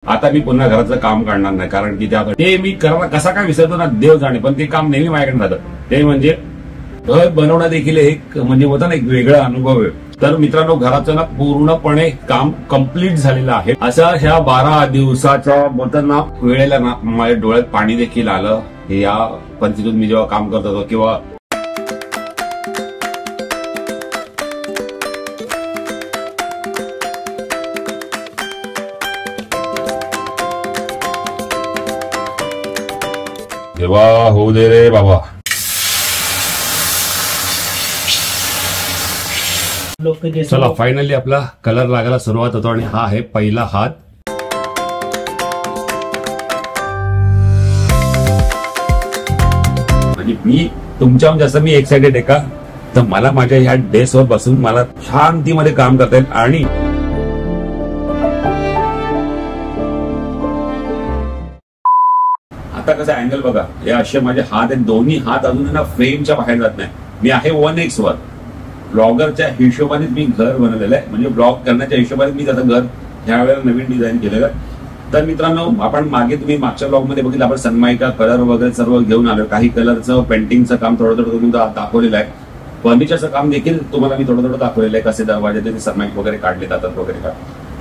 आता मी पुन्हा घराचं काम काढणार नाही, कारण की ते मी करायला कसा काय विसरतो ना देव जाणे, पण ते काम नेहमी माझ्याकडे राहतं। ते म्हणजे घर बनवणं देखील एक म्हणजे होता ना एक वेगळा अनुभव आहे। तर मित्रांनो, घराचं ना पूर्णपणे काम कम्प्लीट झालेलं आहे। असं ह्या 12 दिवसाच्या बोलताना वेळेला ना माझ्या डोळ्यात पाणी देखील आलं। या पंचायतीतून मी जेव्हा काम करत होतो किंवा देवा होऊ दे रे बाबा। चला फायनली आपला कलर लागायला सुरुवात होतो आणि हा आहे पहिला हात। म्हणजे मी तुमच्या जसं मी एक्साइटेड आहे का, तर मला माझ्या ह्या डेस्कवर बसून मला शांतीमध्ये काम करता येईल। आणि आता कसं अँगल बघा, हे असे माझे हात आहेत, दोन्ही हात अजून ना फ्रेमच्या बाहेर जात नाही। मी आहे 1x वर, ब्लॉगरच्या हिशोबाने मी घर बनवलेलं आहे, म्हणजे ब्लॉग करण्याच्या हिशोबाने मी त्याचं घर ह्या वेळेला नवीन डिझाईन केलेलं आहे। तर मित्रांनो, आपण तुम्ही मागच्या ब्लॉगमध्ये बघितलं, आपण सनमायका कलर वगैरे सर्व घेऊन आलो। काही कलरचं पेंटिंगचं काम थोडं तुम्हाला दाखवलेलं आहे, फर्निचरचं काम देखील तुम्हाला मी थोडं दाखवलेलं आहे, कसे दरवाजे ते सनमाईक वगैरे काढले जातात वगैरे का।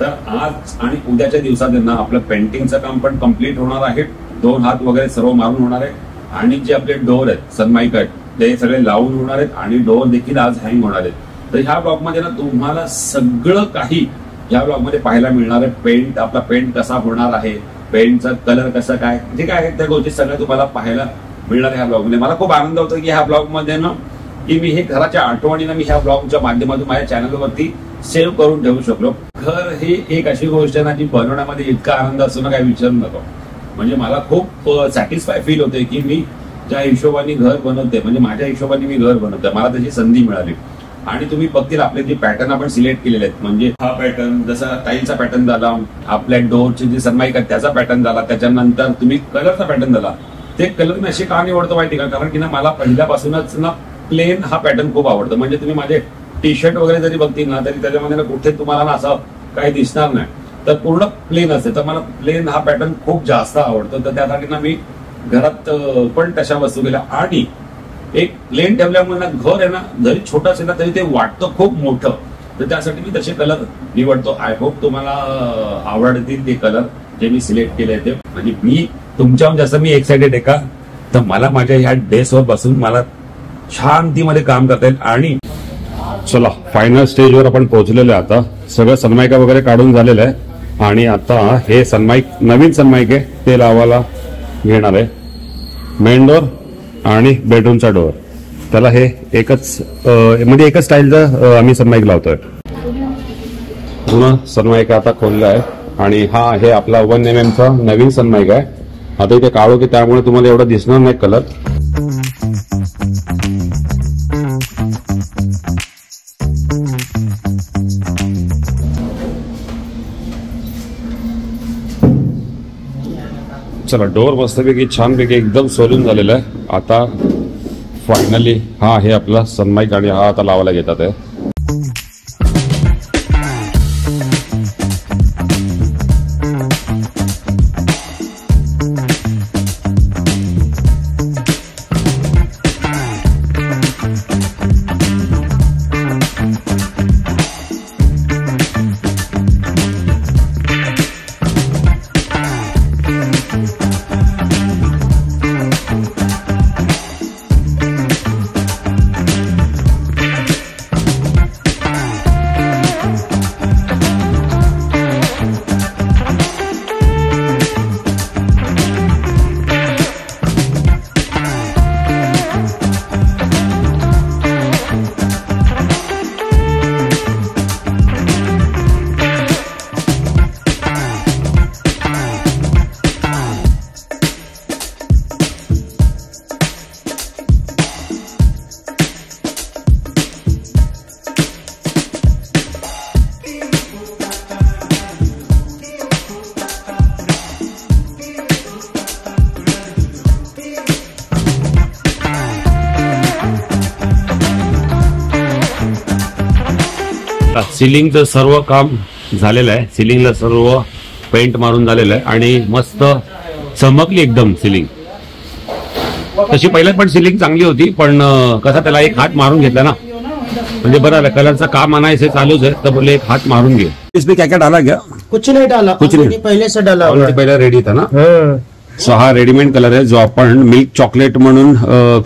तर आज आणि उद्याच्या दिवसात ना आपलं पेंटिंगचं काम पण कम्प्लीट होणार आहे, 2 हात वगैरे सर्व मारून होणार आहे। आणि जे आपले डोअर आहेत सनमाईक आहेत ते सगळे लावून होणार आहेत आणि डोअर देखील आज हँग होणार आहेत। तर ह्या ब्लॉग मध्ये ना तुम्हाला सगळं काही ह्या ब्लॉग मध्ये पाहायला मिळणार आहे। पेंट, आपला पेंट कसा होणार आहे, पेंटचा कलर कसा काय, जे काय आहे त्या गोष्टी सगळ्या तुम्हाला पाहायला मिळणार आहे ह्या ब्लॉग मध्ये। मला खूप आनंद होतो की ह्या ब्लॉग मध्ये ना की मी हे घराच्या आठवणीनं मी ह्या ब्लॉगच्या माध्यमातून माझ्या चॅनलवरती सेव्ह करून ठेवू शकलो। घर ही एक अशी गोष्ट आहे ना जी बनवण्यामध्ये इतका आनंद असतो ना काही विचारू नको। म्हणजे मला खूप सॅटिस्फाय फील होते की मी ज्या हिशोबाने घर बनवते, म्हणजे माझ्या हिशोबाने मी घर बनवते, मला त्याची संधी मिळाली। आणि तुम्ही बघतील आपले जे पॅटर्न आपण सिलेक्ट केलेले आहेत, म्हणजे हा पॅटर्न जसा टाईलचा पॅटर्न झाला, आपल्या डोअरचे जे सनमाईक आहेत त्याचा पॅटर्न झाला, त्याच्यानंतर तुम्ही कलरचा पॅटर्न झाला। ते कलर मी असे का निवडतो माहिती का, कारण की ना मला पहिल्यापासूनच ना प्लेन हा पॅटर्न खूप आवडतो। म्हणजे तुम्ही माझे टी शर्ट वगैरे जरी बघतील ना तरी त्याच्यामध्ये ना कुठे तुम्हाला ना असं काही दिसणार नाही, तर पूर्ण प्लेन असते। तर मला प्लेन हा पॅटर्न खूप जास्त आवडतो, तर त्यासाठी ना मी घरात पण तशा वस्तू केल्या। आणि एक प्लेन ठेवल्यामुळे ना घर आहे ना जरी छोटं असेल ना तरी ते वाटतं खूप मोठं, तर त्यासाठी मी तसे कलर निवडतो। आय होप तुम्हाला आवडतील ते कलर जे मी सिलेक्ट केले ते। म्हणजे मी तुमच्या जसं मी एक्साइटेड आहे का, तर मला माझ्या ह्या डेस्कवर बसून मला शांतीमध्ये काम करता येईल। आणि चला फायनल स्टेजवर आपण पोहोचलेलो आहे। आता सगळं सनमायका वगैरे काढून झालेलं आहे आणि आता हे सनमाईक, नवीन सनमाईक आहे ते लावायला घेणार आहे। मेन डोअर आणि बेडरूमचा डोअर, त्याला हे एकच म्हणजे एकच स्टाईलचा आम्ही सनमाईक लावतोय। पुन्हा सनमाईक आता खोलला आहे आणि हा आहे आपला 1mm चा नवीन सनमाईक आहे। आता इथे काढू की त्यामुळे तुम्हाला एवढा दिसणार नाही कलर। चला डोअर मस्तपैकी छानपैकी एकदम सोलून झालेला आहे। आता फायनली हा आहे आपला सनमाईक आणि हा आता लावायला घेतात आहे। सिलिंगचं सर्व काम झालेलं आहे। सिलिंगला सर्व पेंट मारून झालेलं आहे आणि मस्त चमकली एकदम सिलिंग. तशी पहिल्यात पण सिलिंग चांगली होती, पण कसा त्याला एक हात मारून घेतला ना, म्हणजे बरं आलं. कलरचं काम आणायचं चालूच आहे, तर बोले एक हात मारून घे. इसमें क्या क्या डाला क्या? कुछ नहीं डाला, कुछ नहीं, पहले से डाला हुआ है. पहिला रेडी था ना. सो हा रेडीमेड कलर आहे, जो आपण मिल्क चॉकलेट म्हणून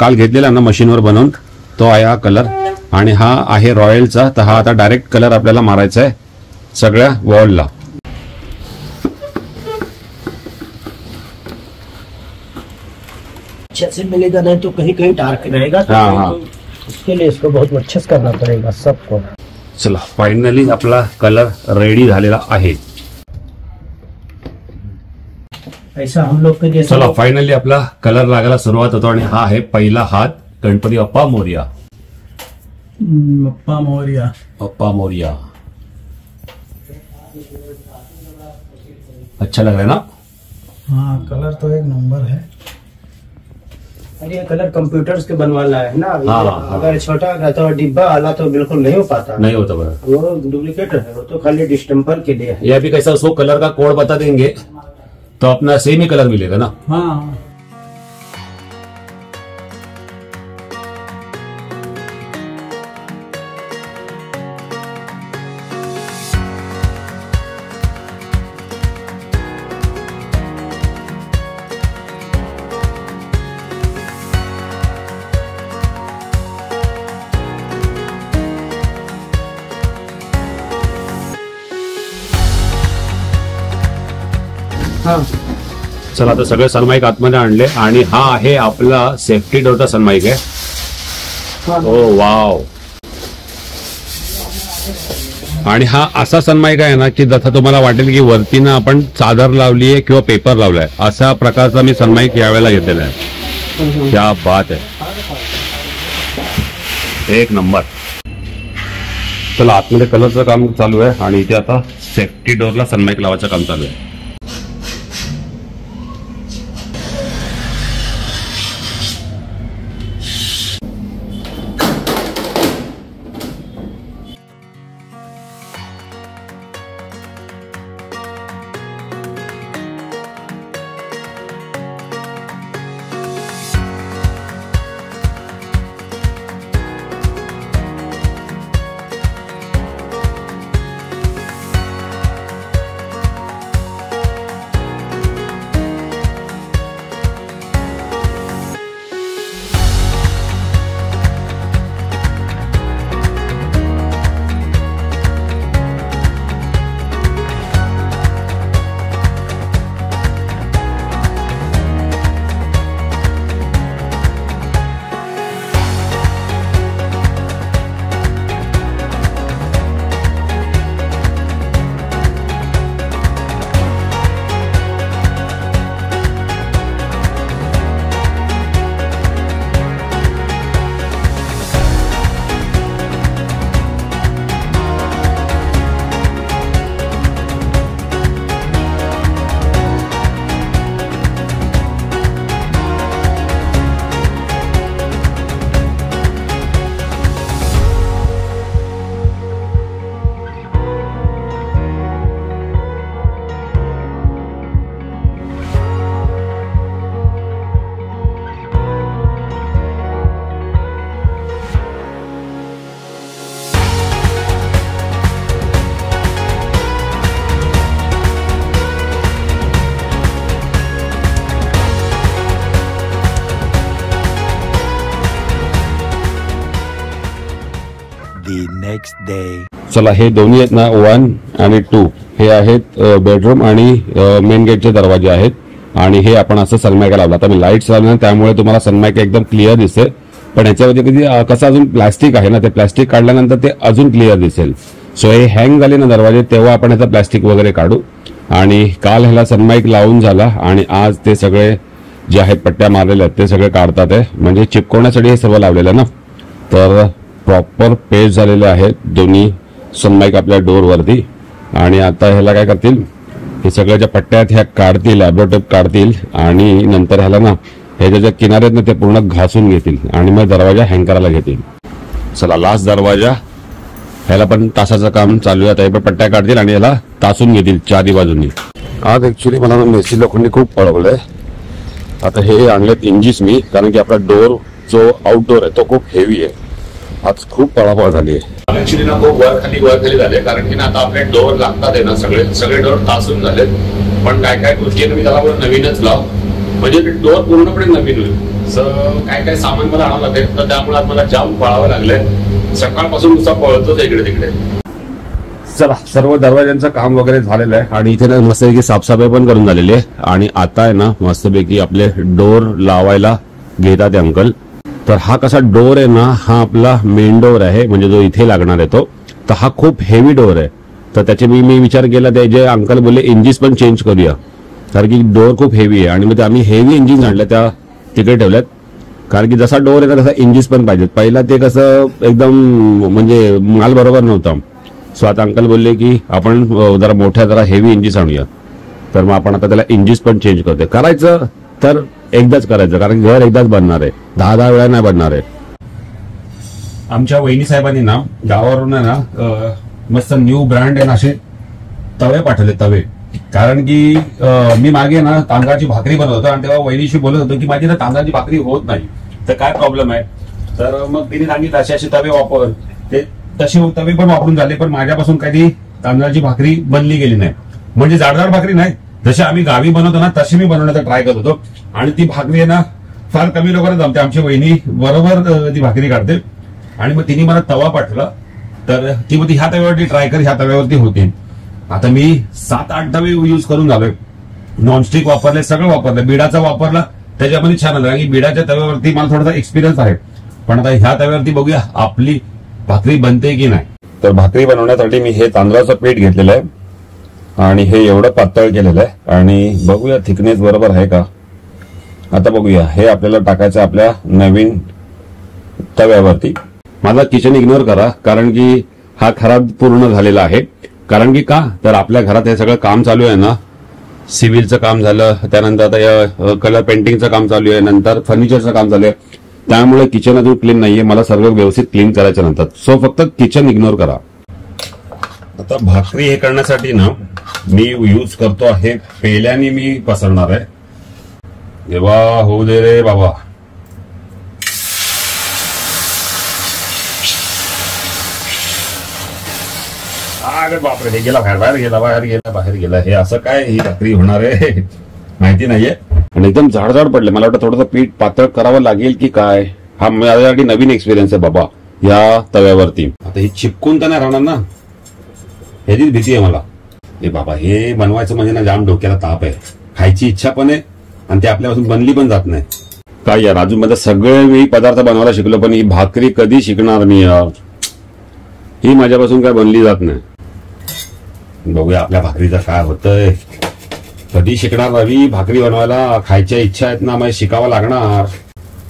काल घेतलेला ना मशीनवर बनवून, तो आहे हा कलर. आणि हा आहे रॉयलचा. तर हा आता डायरेक्ट कलर आपल्याला मारायचा आहे सगळ्या वॉलला. अच्छे से मिलेगा, नहीं तो कहीं कहीं डार्क रहेगा. हाँ. उसके लिए इसको बहुत अच्छे से करना पड़ेगा सबको. चला फायनली आपला कलर रेडी झालेला आहे. ऐसा हम लोग के जैसा. चला फायनली आपला कलर लागायला सुरुवात होतो आणि हा आहे पहिला हात. गणपती बाप्पा मोरया. बाप्पा मोरया. बाप्पा मोरया. अच्छा लग रहा है ना. हाँ कलर तो एक नंबर है. अरे ये कलर कंप्यूटर्स के बनवाना है ना. हाँ. अगर छोटा रहता और डिब्बा वाला तो बिल्कुल नहीं हो पाता. नहीं होता बड़ा. वो डुप्लीकेट है, वो तो खाली डिस्टेम्पर के लिए है. या भी कैसा उसको कलर का कोड बता देंगे तो अपना सेम ही कलर मिलेगा ना. हाँ. चला आता सगळे सनमाईक आतमध्ये आणले आणि हा आहे आपला सेफ्टी डोरचा सनमाईक आहे. ओ वाव. आणि हा असा सनमाईक आहे ना की जसं तुम्हाला वाटेल की वरतीनं आपण चादर लावली आहे किंवा पेपर लावलाय, अशा प्रकारचा मी सनमाईक यावेळेला घेतलेला आहे. क्या बात आहे, एक नंबर. चला आतमध्ये कलरचं काम चालू आहे आणि इथे आता सेफ्टी डोरला सनमाईक लावायचं काम चालू आहे. next day. चला हे दोन्ही आहेत ना 1 आणि 2 हे आहेत बेडरूम आणि मेन गेटचे दरवाजे आहेत आणि हे आपण असं सनमायका लावला. आता मी लाईट्स लावले त्यामुळे तुम्हाला सनमायका एकदम क्लिअर दिसेल, पण याच्यामध्ये कधी कसं अजून प्लास्टिक आहे ना, ते प्लास्टिक काढल्यानंतर ते अजून क्लिअर दिसेल. सो हे हँग झाले ना दरवाजे तेव्हा आपण याचा प्लास्टिक वगैरे काढू. आणि काल ह्याला सनमाईक लावून झाला आणि आज ते सगळे जे आहेत पट्ट्या मारलेल्या आहेत ते सगळे काढतात आहे, म्हणजे चिपकवण्यासाठी हे सर्व लावलेलं आहे ना. तर प्रॉपर पेस्ट झालेले आहेत दोन्ही सनमाईक आपल्या डोरवरती. आणि आता ह्याला काय करतील, हे सगळ्या ज्या पट्ट्या आहेत ह्या काढतील, लॅब्रोटेप काढतील आणि नंतर ह्याला ना ह्याच्या ज्या किनारे आहेत ना ते पूर्ण घासून घेतील आणि मग दरवाजा हँग करायला घेतील. चला लास्ट दरवाजा, ह्याला पण तासाचं काम चालू आहे. आता हे पण पट्ट्या काढतील आणि ह्याला तासून घेतील चारी बाजूंनी. आज ऍक्च्युली मला मेसी लोखंडी खूप पळवलंय. आता हे आणलेत इंजिस मी, कारण की आपला डोर जो आउटडोर आहे तो खूप हेवी आहे. आज खूप पळापळ झाली आहे. ऍक्च्युली ना खूप वर खाली झाले, कारण की ना आता आपले डोर लागतात आहे ना, सगळे डोर तासून झालेत. पण काय गोष्टी मी त्याला नवीनच लाव, म्हणजे डोर पूर्णपणे नवीन होईल. काय सामान मला आणावं लागेल, तर त्यामुळे आज मला जाम पळावं लागलंय. सकाळपासून नुसता पळतोच इकडे तिकडे. चला, सर्व दरवाज्यांचं काम वगैरे झालेलं आहे आणि इथे ना मस्तपैकी साफसफाई पण करून झालेली आहे. आणि आता आहे ना मस्तपैकी आपले डोर लावायला घेतात ते अंकल. तर हा कसा डोर आहे ना, हा आपला मेन डोर आहे, म्हणजे जो इथे लागणार आहे तो. तर हा खूप हेवी डोर आहे. तर त्याचे मी विचार केला, त्याचे अंकल बोलले इंजिन्स पण चेंज करूया, कारण की डोर खूप हेवी आहे. आणि मग आम्ही हेवी इंजिन्स आणल्या, त्या तिकडे ठेवल्यात. कारण की जसा डोर आहे ना तसा इंजिन्स पण पाहिजेत. पहिला ते कसं एकदम म्हणजे माल बरोबर नव्हता. सो आता अंकल बोलले की आपण जरा मोठ्या जरा हेवी इंजिन्स आणूया. तर मग आपण आता त्याला इंजिन्स पण चेंज करतोय. करायचं तर एकदाच करायचं, कारण घर एकदाच बनणार आहे, 10 वेळा नाही बनणार आहे. आमच्या वहिनी साहेबांनी ना गावावरून ना मस्त न्यू ब्रँड आहे ना असे तवे पाठवले, तवे. कारण की मी मागे ना तांदळाची भाकरी बनवत होतो आणि तेव्हा वहिनीशी बोलत होतो की माझी ना तांदळाची भाकरी होत नाही, तर काय प्रॉब्लेम आहे. तर मग तिने सांगितलं असे तवे वापर. ते तसे तवे पण वापरून झाले, पण माझ्यापासून कधी तांदळाची भाकरी बनली गेली नाही. म्हणजे जाडजाड भाकरी नाही, जशी आम्ही गावी बनवतो ना तशी मी बनवण्याचा ट्राय करत होतो. आणि ती भाकरी आहे ना फार कमी लोकांना जमते. आमची वहिनी बरोबर ती भाकरी काढते. आणि मग तिने मला तवा पाठवला, तर ती मग ह्या तव्यावरती ट्राय कर, ह्या तव्यावरती होते. आता मी 7-8 तवे यूज करून झालोय. नॉनस्टिक वापरले, सगळं वापरलं, बिडाचा वापरला, त्याच्यामध्ये छान आलं. कारण बिडाच्या तव्यावरती मला थोडासा एक्सपिरियन्स आहे. पण आता ह्या तव्यावरती बघूया आपली भाकरी बनते की नाही. तर भाकरी बनवण्यासाठी मी हे तांदळाचं पीठ घेतलेलं आहे आणि हे एवढं पातळ केलेलं आहे. आणि बघूया थिकनेस बरोबर आहे का. आता बघूया, हे आपल्याला टाकायचं आपल्या नवीन तव्यावरती. माझा किचन इग्नोर करा, कारण की हा खराब पूर्ण झालेला आहे. कारण की का, तर आपल्या घरात हे सगळं काम चालू आहे ना, सिव्हिलचं काम झालं, त्यानंतर आता कलर पेंटिंगचं काम चालू आहे, नंतर फर्निचरचं काम चालू आहे. त्यामुळे किचन अजून क्लीन नाहीये, मला सर्व व्यवस्थित क्लीन करायचं नंतर. सो फक्त किचन इग्नोर करा. आता भाकरी हे करण्यासाठी ना मी यूज करतो आहे पेल्याने मी पसरणार आहे. देवा होऊ दे रे बाबा. अरे बापरे, हे गेला बाहेर गेला. हे असं काय ही भाकरी होणार आहे माहिती नाहीये. आणि एकदम जाडजाड पडले. मला वाटतं थोडंसं पीठ पातळ करावं लागेल की काय. हा माझ्यासाठी नवीन एक्सपिरियन्स आहे बाबा या तव्यावरती. आता हे चिपकून तर नाही राहणार ना, ह्याचीच भीती आहे मला. हे बाबा, हे बनवायचं म्हणजे ना जाम डोक्याला ताप आहे. खायची इच्छा पण आहे आणि ते आपल्यापासून बनली पण जात नाही. काय यार, अजून माझं सगळे मी पदार्थ बनवायला शिकलो, पण ही भाकरी कधी शिकणार मी यार. ही माझ्यापासून काय बनली जात नाही. बघूया आपल्या भाकरीचं काय होतंय. कधी शिकणार रवी भाकरी बनवायला. खायच्या इच्छा आहेत ना, मग शिकावं लागणार.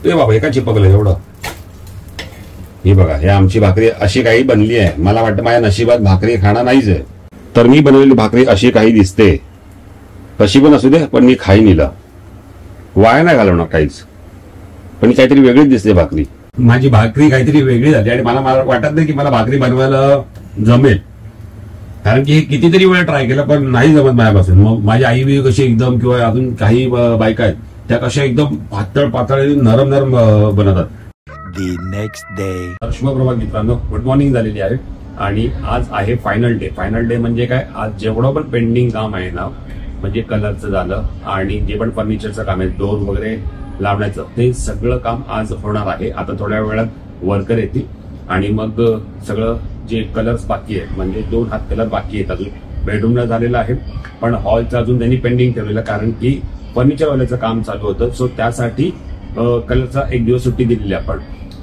ए बाबा, हे काय चिपकलं एवढं. ही बघा, हे आमची भाकरी अशी काही बनली आहे. मला वाटतं माझ्या नशिबात भाकरी खाणं नाहीच आहे. तर मी बनवलेली भाकरी अशी काही दिसते. कशी पण असू दे, पण मी खाईन हिला. वाया नाही घालवणार काहीच. पण काहीतरी वेगळीच दिसते भाकरी. माझी भाकरी काहीतरी वेगळी झाली आणि मला वाटत नाही की मला भाकरी बनवायला जमेल. कारण की हे कितीतरी वेळा ट्राय केलं, पण नाही जमत माझ्यापासून. मग माझी आई बी कशी एकदम, किंवा अजून काही बायका आहेत त्या कशा एकदम पातळ नरम बनवतात. Next day. शुभप्रभात मित्रांनो, गुड मॉर्निंग झालेली आहे. आणि आज आहे फायनल डे. फायनल डे म्हणजे काय, आज जेवढं पण पेंडिंग काम आहे ना, म्हणजे कलरचं झालं आणि जे पण फर्निचरचं काम आहे, डोर वगैरे लावण्याचं, ते सगळं काम आज होणार आहे. आता थोड्या वेळात वर्कर येतील आणि मग सगळं जे कलर्स बाकी आहेत, म्हणजे 2 हात कलर बाकी आहेत अजून. बेडरूमला झालेला आहे, पण हॉलचं अजून त्यांनी पेंडिंग ठेवलेलं, कारण की फर्निचरवाल्याचं काम चालू होतं. सो त्यासाठी कलरचा 1 दिवस सुट्टी दिलेली आपण.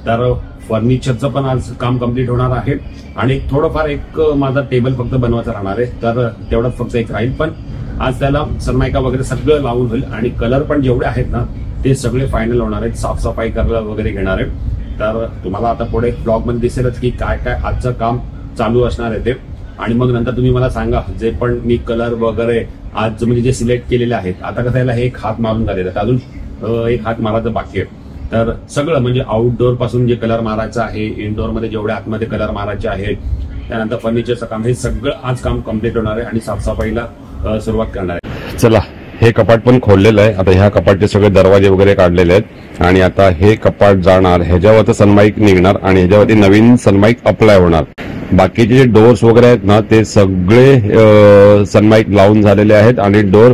तर फर्निचरचं पण आज काम कम्प्लीट होणार आहे. आणि थोडंफार एक माझा टेबल फक्त बनवायचा राहणार आहे, तर तेवढंच फक्त एक राहील. पण आज त्याला सनमायका वगैरे सगळं लावून होईल आणि कलर पण जेवढे आहेत ना ते सगळे फायनल होणार आहेत. साफसफाई करायला वगैरे घेणार आहे. तर तुम्हाला आता पुढे ब्लॉग मध्ये दिसेलच की काय काय आजचं काम चालू असणार आहे ते. आणि मग नंतर तुम्ही मला सांगा, जे पण मी कलर वगैरे आज म्हणजे जे सिलेक्ट केलेले आहेत, आता कसं याला हे एक हात मारून झालेलं आहे, अजून एक हात मारायचं बाकी आहे. तर सगळं म्हणजे आउटडोर पासून जे कलर मारायचं आहे, इनडोर मध्ये जेवढे आतमध्ये कलर मारायचे आहेत, त्यानंतर फर्निचरचं काम, हे सगळं आज काम कम्प्लीट होणार आहे आणि साफसफाईला सुरुवात करणार आहे. चला, हे कपाट पण खोललेलं आहे. आता ह्या कपाटचे सगळे दरवाजे वगैरे काढलेले आहेत आणि आता हे कपाट जाणार, ह्याच्यावरती सनमाईक निघणार आणि ह्याच्यावरती नवीन सनमाईक अप्लाय होणार. बाकीचे जे डोर्स वगैरे आहेत ना ते सगळे सनमाईक लावून झालेले आहेत आणि डोर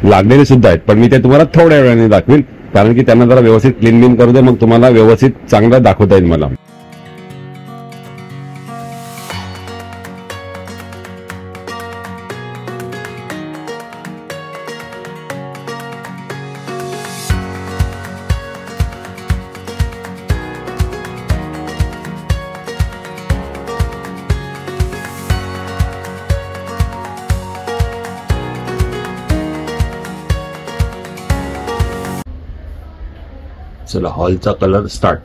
लागलेले सुद्धा आहेत. पण मी ते तुम्हाला थोड्या वेळाने दाखवीन, कारण की त्यांना जरा व्यवस्थित क्लीन करू दे, मग तुम्हाला व्यवस्थित चांगलं दाखवता येईल मला. चला, हॉलचा कलर स्टार्ट.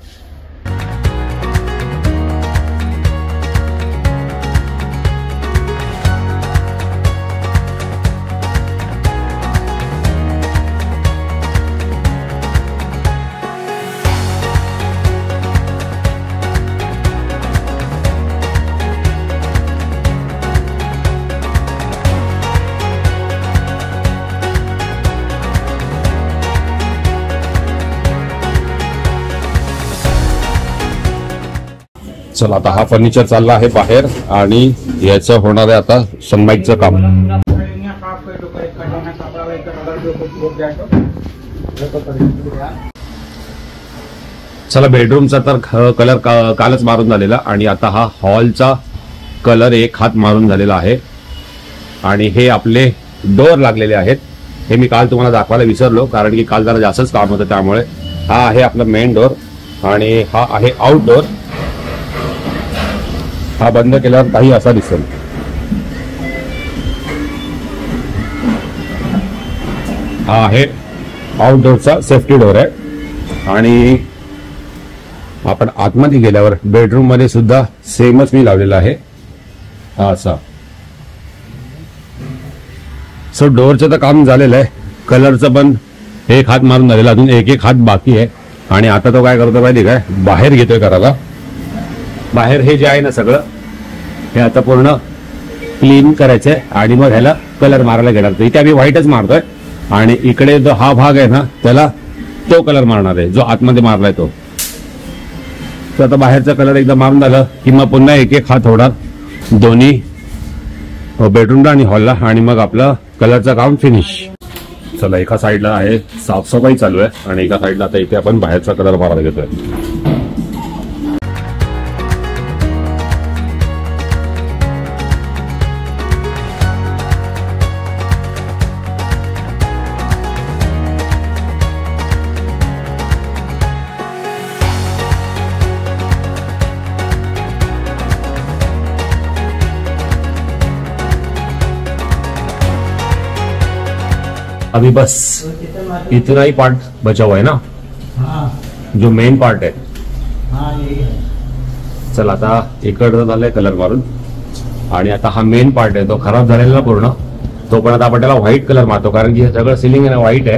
चला, आता हा फर्निचर चालला आहे बाहेर आणि याचं होणार आहे आता सनमाईकचं काम. चला, बेडरूमचा तर कलर कालच मारून झालेला आणि आता हा हॉलचा कलर एक हात मारून झालेला आहे. आणि हे आपले डोर लागलेले आहेत. हे मी काल तुम्हाला दाखवायला विसरलो, कारण की काल जरा जास्तच काम होतं, त्यामुळे. हा आहे आपला मेन डोर आणि हा आहे आउटडोर. हा बंद केल्यावर काही असा दिसेल. हा आहे आउटडोरचा सेफ्टी डोर आहे. आणि आपण आतमध्ये गेल्यावर बेडरूम मध्ये सुद्धा सेमच मी लावलेला आहे, हा असा. सो डोरचं तर काम झालेलं आहे. कलरचं पण एक हात मारून झालेला, अजून एक हात बाकी आहे. आणि आता तो काय करतो माहिती काय, बाहेर घेतोय करायला. बाहेर हे जे आहे ना सगळं, हे आता पूर्ण क्लीन करायचंय आणि मग ह्याला कलर मारायला घेणार. तर इथे आम्ही व्हाईटच मारतोय आणि इकडे जो हा भाग आहे ना त्याला तो कलर मारणार आहे, जो आतमध्ये मारलाय तो. तर आता बाहेरचा कलर एकदा मारून झालं की मग पुन्हा एक हात होणार दोन्ही बेडरूमला आणि हॉलला, आणि मग आपलं कलरचं काम फिनिश. चला, एका साईडला आहे साफसफाई चालू आहे आणि एका साईडला आता इथे आपण बाहेरचा कलर मारायला घेतोय. अभी बस इतना ही पार्ट बचा हुआ है ना, जो मेन पार्ट है. चला, आता इकडचं झालंय कलर मारून आणि आता हा मेन पार्ट आहे तो खराब झालेला पूर्ण. तो पण आता आपण त्याला व्हाईट कलर मारतो, कारण की हे सगळं सिलिंग आहे ना व्हाईट आहे,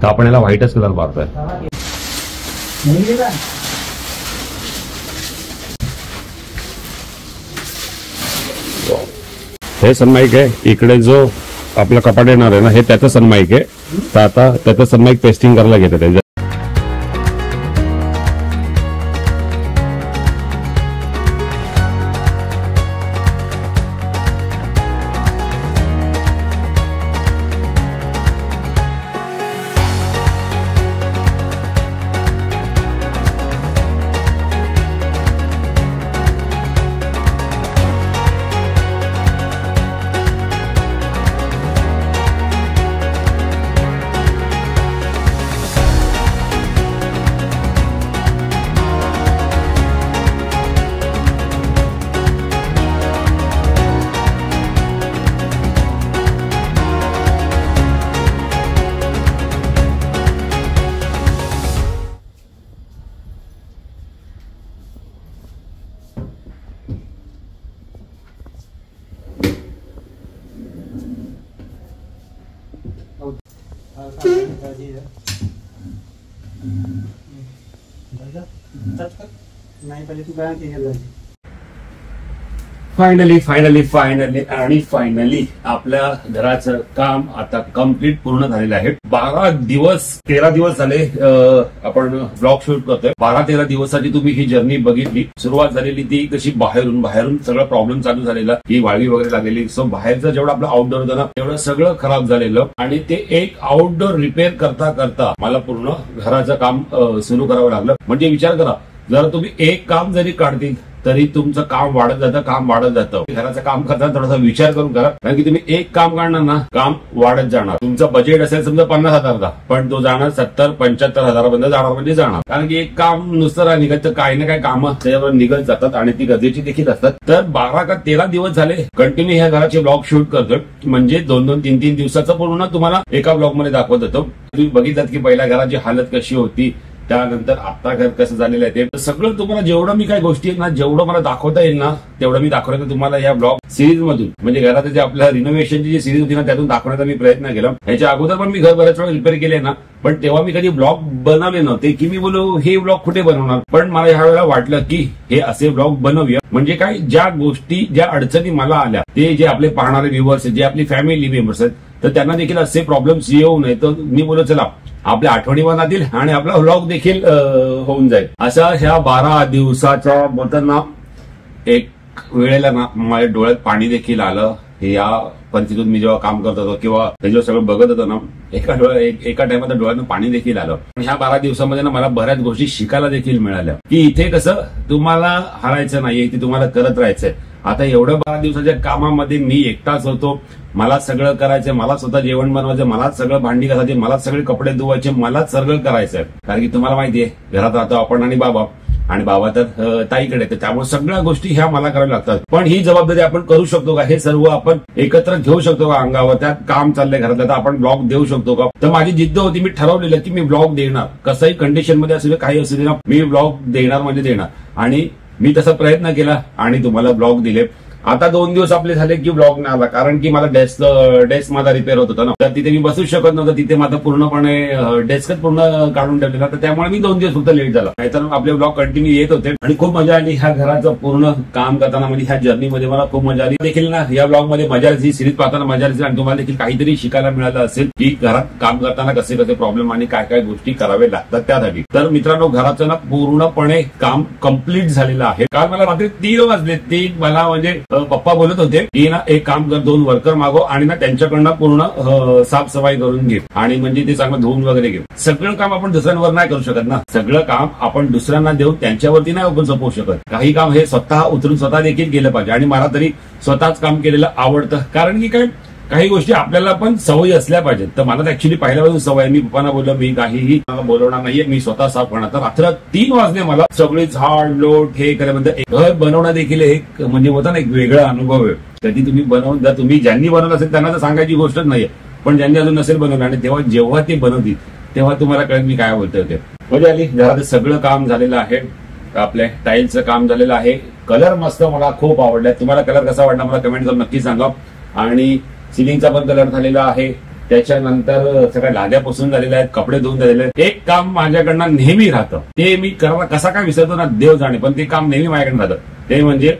तर आपण याला व्हाईटच कलर मारतोय. हे सनमाईक आहे. इकडे जो आपलं कपाट येणार आहे ना, हे त्याचं सनमाईक आहे. तर आता त्याचं सनमाईक पेस्टिंग करायला घेतात त्याच्या. नहीं पहले तू गया कि फायनली फायनली फायनली आणि फायनली आपल्या घराचं काम आता कम्प्लीट पूर्ण झालेलं आहे. 13 दिवस झाले आपण ब्लॉग शूट करतोय. 12-13 दिवसाची तुम्ही ही जर्नी बघितली. सुरुवात झालेली ती कशी बाहेरून सगळं प्रॉब्लेम चालू झालेला, ही वाळवी वगैरे लागलेली. सो बाहेरचं जेवढं आपलं आउटडोर होतं ना तेवढं सगळं खराब झालेलं आणि ते एक आउटडोर रिपेअर करता करता मला पूर्ण घराचं काम सुरू करावं लागलं. म्हणजे विचार करा, जर तुम्ही एक काम जरी काढतील तरी तुमचं काम वाढत जातं. घराचं काम करताना थोडासा विचार करून करा, कारण की तुम्ही एक काम काढणार ना, काम वाढत जाणार. तुमचं बजेट असेल समजा 50,000चा, पण तो जाणार 70-75 हजारापर्यंत जाणार, म्हणजे जाणार. कारण की एक काम नुसतं निघत, काही ना काही कामं त्याच्यावर निघत जातात आणि ती गरजेची देखील असतात. तर 12 का 13 दिवस झाले कंटिन्यू ह्या घराचे ब्लॉग शूट करतोय. म्हणजे 2-2, 3-3 दिवसाचं पूर्ण तुम्हाला एका ब्लॉग मध्ये दाखवत होतो. तुम्ही बघितलं की पहिल्या घराची हालत कशी होती, त्यानंतर आता घर कसं झालेलं आहे ते सगळं तुम्हाला जेवढं मी काही गोष्टी आहेत ना, जेवढं मला दाखवता येईल ना तेवढं मी दाखवण्याचा तुम्हाला या ब्लॉग सिरीज मधून, म्हणजे घरात जे आपल्या रिनोव्हेशनची जी सिरीज होती ना त्यातून दाखवण्याचा मी प्रयत्न केला. ह्याच्या अगोदर पण मी घर बऱ्याच वेळा रिपेअर केले ना, पण तेव्हा मी कधी ब्लॉग बनवले नव्हते की मी बोलू हे ब्लॉग कुठे बनवणार. पण मला ह्या वेळेला वाटलं की हे असे ब्लॉग बनवूया, म्हणजे काय, ज्या गोष्टी ज्या अडचणी मला आल्या, ते जे आपले पाहणारे व्ह्युअर्स आहेत, जे आपली फॅमिली मेंबर्स आहेत, तर त्यांना देखील असे प्रॉब्लेम्स येऊ नये. तर मी बोलू चला आपल्या आठवणी बनतील आणि आपला व्लॉग देखील होऊन जाईल. अशा ह्या 12 दिवसाच्या बोलताना एक वेळेला ना माझ्या डोळ्यात पाणी देखील आलं. या परिस्थितीतून मी जेव्हा काम करत होतो किंवा जेव्हा सगळं बघत होतो ना, एका टाइमात डोळ्यानं पाणी देखील आलं. ह्या 12 दिवसामध्ये ना मला बऱ्याच गोष्टी शिकायला देखील मिळाल्या की इथे कसं तुम्हाला हरायचं नाहीये, ते तुम्हाला करत राहायचंय. आता एवढ्या 12 दिवसाच्या कामामध्ये मी एकटाच होतो, मला सगळं करायचंय, मला स्वतः जेवण बनवायचं, मलाच सगळं भांडी घासायचे, मलाच सगळे कपडे धुवायचे, मलाच सगळं करायचंय. कारण की तुम्हाला माहितीये घरात राहतो आपण आणि बाबा तर ताईकडे, तर त्यामुळे सगळ्या गोष्टी ह्या मला कराव्या लागतात. पण ही जबाबदारी आपण करू शकतो का, हे सर्व आपण एकत्र घेऊ शकतो का अंगावर, त्यात काम चाललंय घरातलं तर आपण ब्लॉग देऊ शकतो का. तर माझी जिद्द होती, मी ठरवलेलं की मी ब्लॉग देणार, कसंही कंडिशन मध्ये असू दे, काही असू दे ना, मी ब्लॉग देणार म्हणजे देणार. आणि मी तसा प्रयत्न केला आणि तुम्हाला ब्लॉग दिले. आता 2 दिवस आपले झाले की ब्लॉग नाही आला, कारण की मला डेस्क माझा रिपेअर होत होता ना, तर तिथे मी बसू शकत नव्हतं. तिथे माझा पूर्णपणे डेस्कच पूर्ण काढून ठेवलेला, तर त्यामुळे मी 2 दिवस फक्त लेट झाला. नाहीतर आपले ब्लॉग कंटिन्यू येत होते आणि खूप मजा आली ह्या घराचं पूर्ण काम करताना. म्हणजे ह्या जर्नीमध्ये मला खूप मजा आली देखील ना. या ब्लॉग मध्ये मजा आली, सिरीज पाहताना मजा आली आणि तुम्हाला देखील काहीतरी शिकायला मिळालं असेल की घरात काम करताना कसे कसे प्रॉब्लेम आणि काय काय गोष्टी करावे लागतात त्यासाठी. तर मित्रांनो, घराचं ना पूर्णपणे काम कम्प्लीट झालेलं आहे. काल मला रात्री 3 वाजले. 3 मला म्हणजे पप्पा बोलत होते की ना एक काम कर, 2 वर्कर मागव आणि ना त्यांच्याकडनं पूर्ण साफसफाई करून घे आणि म्हणजे ते चांगलं धुवून वगैरे घे. सगळं काम आपण दुसऱ्यांवर नाही करू शकत ना, सगळं काम आपण दुसऱ्यांना देऊन त्यांच्यावरती नाही आपण सोपवू शकत. काही काम हे स्वतः उतरून स्वतः देखील केलं पाहिजे आणि मला तरी स्वतःच काम केलेलं आवडतं. कारण की काय, काही गोष्टी आपल्याला पण सवयी असल्या पाहिजेत. तर मला ऍक्च्युली पहिल्यापासून सवय, मी पप्पांना बोललो मी काहीही बोलवणार नाहीये, मी स्वतः साफ करणार. तर रात्र 3 वाजले मला सगळे झाड लोट हे करायला. घर बनवणं देखील एक म्हणजे होता ना एक वेगळा अनुभव आहे. कधी तुम्ही बनवून, जर तुम्ही ज्यांनी बनवलं असेल त्यांना तर सांगायची गोष्टच नाहीये, पण ज्यांनी अजून नसेल बनवलं आणि जेव्हा ते बनवतील तेव्हा तुम्हाला कळेल मी काय बोलतोय ते. मजा आली. घरात सगळं काम झालेलं आहे, आपल्या टाईलचं काम झालेलं आहे. कलर मस्त, मला खूप आवडलाय. तुम्हाला कलर कसा वाटला मला कमेंट करून नक्की सांगा. आणि सिलिंगचा पण कलर झालेला आहे. त्याच्यानंतर सगळ्या लाद्या पुसून झालेल्या आहेत, कपडे धुवून झालेले आहेत. एक काम माझ्याकडनं नेहमी राहतं, ते मी करायला कसा काय विसरतो ना देव जाणे, पण ते काम नेहमी माझ्याकडे राहतं. ते म्हणजे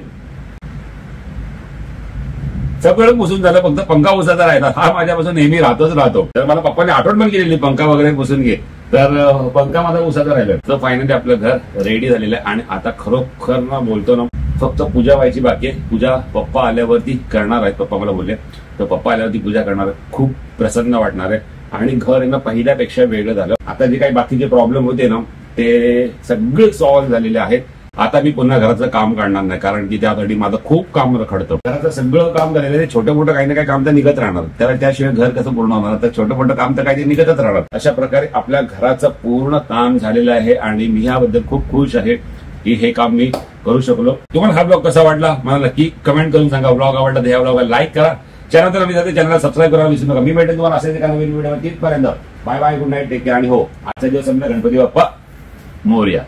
सगळं पुसून झालं, फक्त पंखा पुसायचा राहिला. हा माझ्यापासून नेहमी राहतो. तर मला पप्पाने आठवण पण केलेली पंखा वगैरे पुसून घे, तर पंखा माझा पुसायचा राहिला. तर फायनली आपलं घर रेडी झालेलं आहे आणि आता खरोखर ना बोलतो ना फक्त पूजा व्हायची बाकी आहे. पूजा पप्पा आल्यावरती करणार आहेत, पप्पा मला बोलले. तर पप्पा आल्यावरती पूजा करणार आहे, खूप प्रसन्न वाटणार आहे आणि घर आहे ना पहिल्यापेक्षा वेगळं झालं. आता जे काही बाकीचे प्रॉब्लेम होते ना ते सगळे सॉल्व्ह झालेले आहेत. आता मी पुन्हा घराचं काम काढणार नाही, कारण की त्यासाठी माझं खूप काम रखडतं. घराचं सगळं काम झालेलं आहे, छोटं मोठं काही ना काही काम तर निघत राहणार, त्याशिवाय घर कसं पूर्ण होणार. तर छोटं मोठं काम तर काही निघतच राहणार. अशा प्रकारे आपल्या घराचं पूर्ण काम झालेलं आहे आणि मी याबद्दल खूप खुश आहे की हे काम मी करू शकलो. तुम्हाला हा ब्लॉग कसा वाटला मला नक्की कमेंट करून सांगा. ब्लॉग आवडला तर ह्या ब्लॉगला लाईक करा, चॅनल मी जाते चॅनलला सबस्क्राईब करायला विसरू नका. मी भेटेन तुम्हाला असेच एका नवीन व्हिडिओ. तिथपर्यंत bye bye, good night, take care आणि हो आजचा दिवस आपला गणपती बाप्पा मोरया.